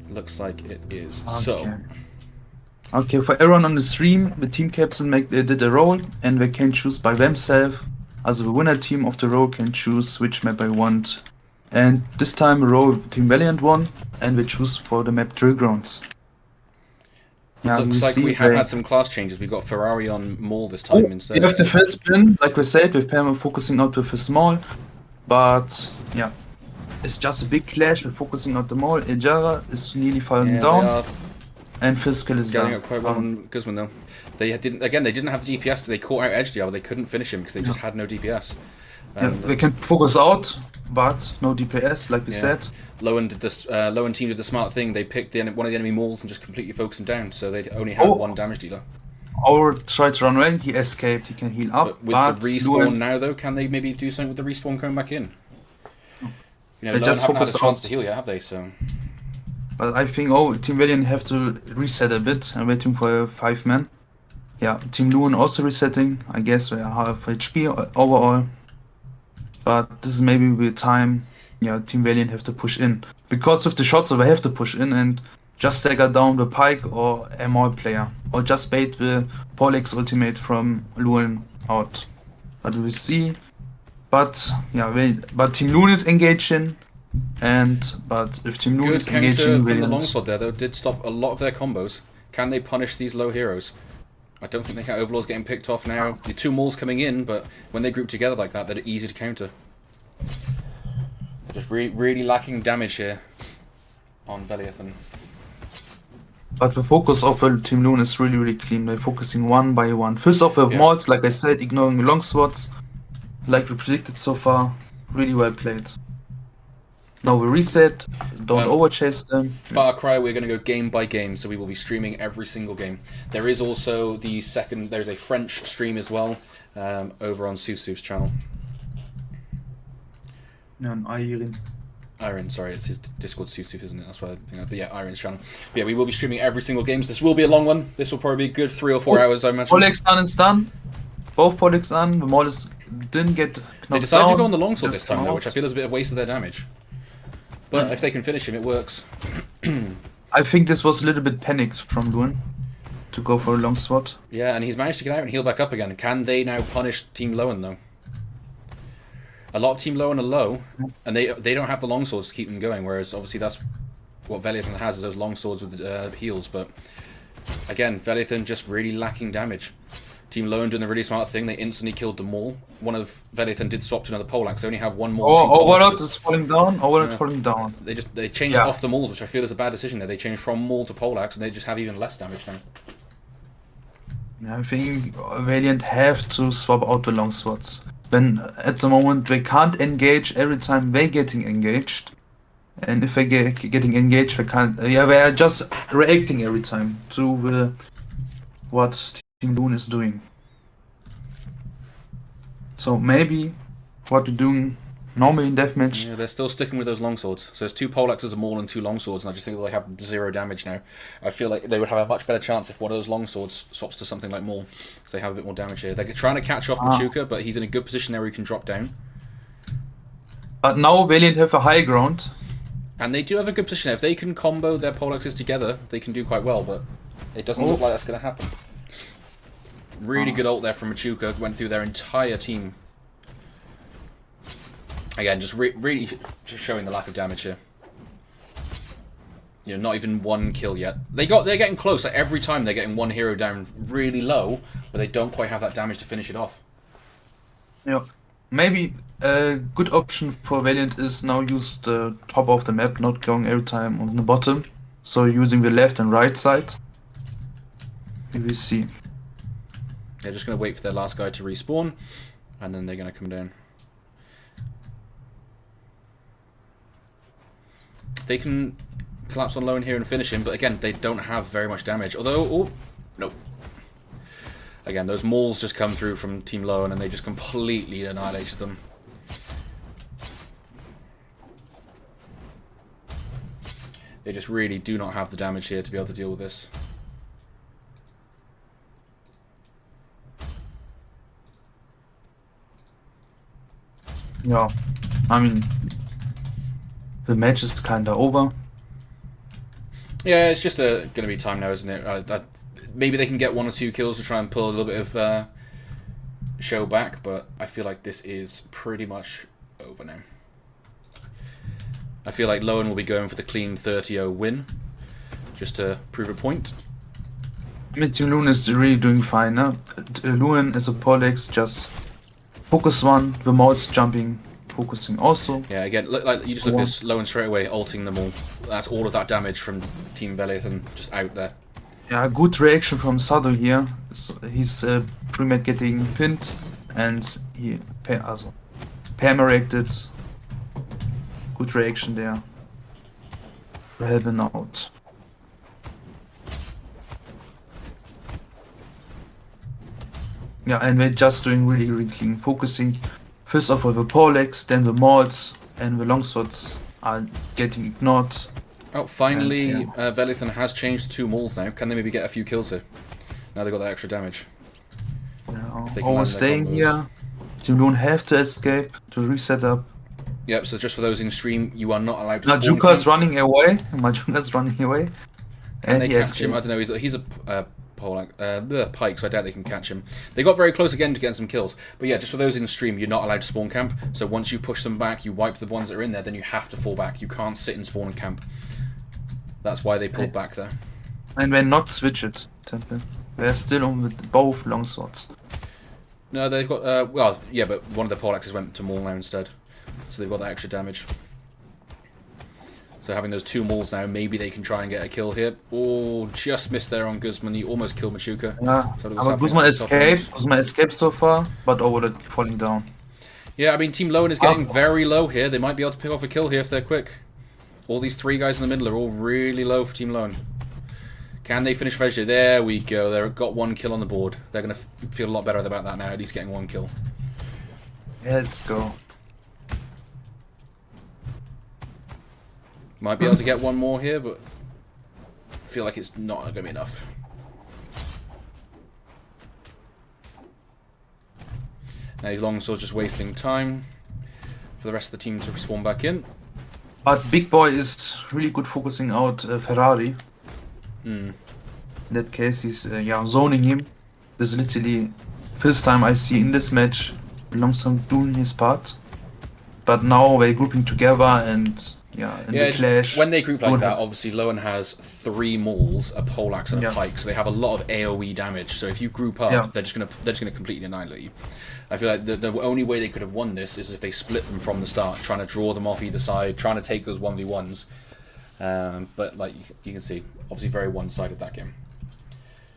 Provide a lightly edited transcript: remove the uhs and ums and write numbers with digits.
Looks like it is. Okay. So, Okay, for everyone on the stream, the team captain did a role, and they can choose by themselves. Also, the winner team of the role can choose which map I want. And this time, the role Team Valiant won, and they choose for the map Drill Grounds. Yeah, we looks like see we have they. had some class changes. We've got Ferrari on Maul this Oh, time we instead. have the first spin, like we said, with Pam focusing out with the small, but yeah, it's just a big clash. We're focusing out the mall. Ejara is nearly falling Yeah, they down, are and Fiscal is getting down. up quite well on Guzman though. They didn't have the DPS. They caught out EdgeDR, but they couldn't finish him because they Yeah. just had no DPS. Yeah, And they can focus out, but no DPS, like we yeah, said. Lowen did this. Lowen team did the smart thing. They picked one of the enemy Mauls and just completely focused him down. So they only had one Oh, damage dealer. our tried to run away. He escaped. He can heal up, But with the but respawn Luan, now, though, can they maybe do something with the respawn coming back in? You know, they Lowen just haven't had a focus chance to out. heal yet, have they? So But I think, Team Valiant have to reset a bit. I'm waiting for a 5-man. Yeah, Team Luan also resetting. I guess they are half HP overall. But this is maybe the time, yeah, Team Valiant have to push in. Because with the shots, they have to push in and just stagger down the Pike or a Maul player. Or just bait the Polex ultimate from Luan out. But we see. But yeah, but Team Luan is engaging. But if Team Luan good is counter engaging, from the Valiant. longsword there, though. Did stop a lot of their combos. Can they punish these low heroes? I don't think they can. Overlord's getting picked off now. The two Mauls coming in, but when they group together like that, they're easy to counter. They're just really lacking damage here on Veliathan. But the focus of Team Luan is really clean. They're focusing one by one. First off, the Yeah. Mauls, like I said, ignoring the long swords, like we predicted so far. Really well played. Now we reset, don't overchase them. Far Cry, we're going to go game by game, so we will be streaming every single game. There is also there's a French stream as well, over on Susuf's channel. Yeah, and Irin. Iron, sorry, it's his Discord Susuf, isn't it? That's why I think that. But yeah, Iron's channel. But yeah, we will be streaming every single game. So this will be a long one. This will probably be a good 3 or 4 hours, I imagine. Polex done is done. Both Polex done. The Maul didn't get knocked They decided down. to go on the longsword Just this time, come though, out. which I feel is a bit of a waste of their damage. But if they can finish him, it works. I think this was a little bit panicked from Luan to go for a long sword. Yeah, and he's managed to get out and heal back up again. Can they now punish Team Lowen, though? A lot of Team Lowen are low, and they don't have the longswords to keep them going, whereas obviously that's what Veliathan has, is those longswords with heals. But again, Veliathan just really lacking damage. Team Lowen doing the really smart thing, they instantly killed the Maul. One of Veliathan did swap to another Poleaxe, they only have one Maul. Overlord is falling down. Overlord falling down. They changed off the Mauls, which I feel is a bad decision there. They changed from Maul to Poleaxe, and they just have even less damage now. I think Valiant have to swap out the long swords. When at the moment they can't engage every time they getting engaged, and if they getting engaged, they can't. Yeah, they are just reacting every time to what Team Loon is doing. So maybe what we're doing normally in deathmatch. Yeah, they're still sticking with those longswords. So there's two Poleaxes, a Maul, and two longswords, and I just think they have 0 damage now. I feel like they would have a much better chance if one of those longswords swaps to something like Maul, because they have a bit more damage here. They're trying to catch off Machuca, but he's in a good position there where he can drop down. But now Valiant have a high ground. And they do have a good position there. If they can combo their Poleaxes together, they can do quite well, but it doesn't look like that's going to happen. Really good ult there from Machuca, went through their entire team. Again, just really just showing the lack of damage here. You know, not even one kill yet. They're getting close. Like, every time they're getting one hero down really low, but they don't quite have that damage to finish it off. Yeah. Maybe a good option for Valiant is now use the top of the map, not going every time on the bottom. So using the left and right side. We will see. They're just going to wait for their last guy to respawn, and then they're going to come down. They can collapse on low in here and finish him, but again, they don't have very much damage. Although, nope. Again, those Mauls just come through from Team Lowen and they just completely annihilated them. They just really do not have the damage here to be able to deal with this. Yeah, I mean, the match is kinda over. Yeah, it's just going to be time now, isn't it? Maybe they can get 1 or 2 kills to try and pull a little bit of show back, but I feel like this is pretty much over now. I feel like Lowen will be going for the clean 30-0 win, just to prove a point. I mean, Team Loon is really doing fine. Huh? Loon as a Polex, just focus one, the mouse jumping, focusing also. Yeah, again, like you just look at this Lowen straight away, ulting them all. That's all of that damage from Team Veliathan just out there. Yeah, good reaction from Sado here. So he's pre-med getting pinned, and he perma-reacted. Good reaction there. To help him out. Yeah, and we're just doing really clean, focusing first of all the Polex, then the Mauls, and the longswords are getting ignored. Oh, finally, Veliathan has changed to 2 mauls now. Can they maybe get a few kills here? Now they've got that extra damage. Yeah, staying here. You don't have to escape to reset up. Yep, so just for those in stream, you are not allowed to spawn Majuka's running away. Majuka's running away. And they catch him. I don't know, he's a pike, so I doubt they can catch him. They got very close again to getting some kills. But yeah, just for those in stream, you're not allowed to spawn camp. So once you push them back, you wipe the ones that are in there, then you have to fall back. You can't sit and spawn camp. That's why they pulled back there. And we're not switched, Temple. They're still on with both longswords. No, they've got, well, yeah, but one of the poleaxes went to maul now instead. So they've got that extra damage. So having those 2 mauls now, maybe they can try and get a kill here. Oh, just missed there on Guzman. He almost killed Machuca. Yeah, so Guzman escaped. Guzman escaped so far, but over falling down. Yeah, I mean, Team Lowen is getting very low here. They might be able to pick off a kill here if they're quick. All these 3 guys in the middle are all really low for Team Lowen. Can they finish Veggie? There we go. They've got 1 kill on the board. They're going to feel a lot better about that now, at least getting 1 kill. Yeah, let's go. Might be able to get 1 more here, but I feel like it's not going to be enough. Now these longswords just wasting time for the rest of the team to respawn back in. But Big Boy is really good focusing out Ferrari. In that case, he's zoning him. This is literally first time I see in this match Longsword doing his part. But now they're grouping together and the clash. When they group like that, obviously Lowen has 3 mauls, a poleaxe, and a pike, so they have a lot of AOE damage. So if you group up, they're just gonna completely annihilate you. I feel like the only way they could have won this is if they split them from the start, trying to draw them off either side, trying to take those 1v1s. But like you can see, obviously very one-sided that game.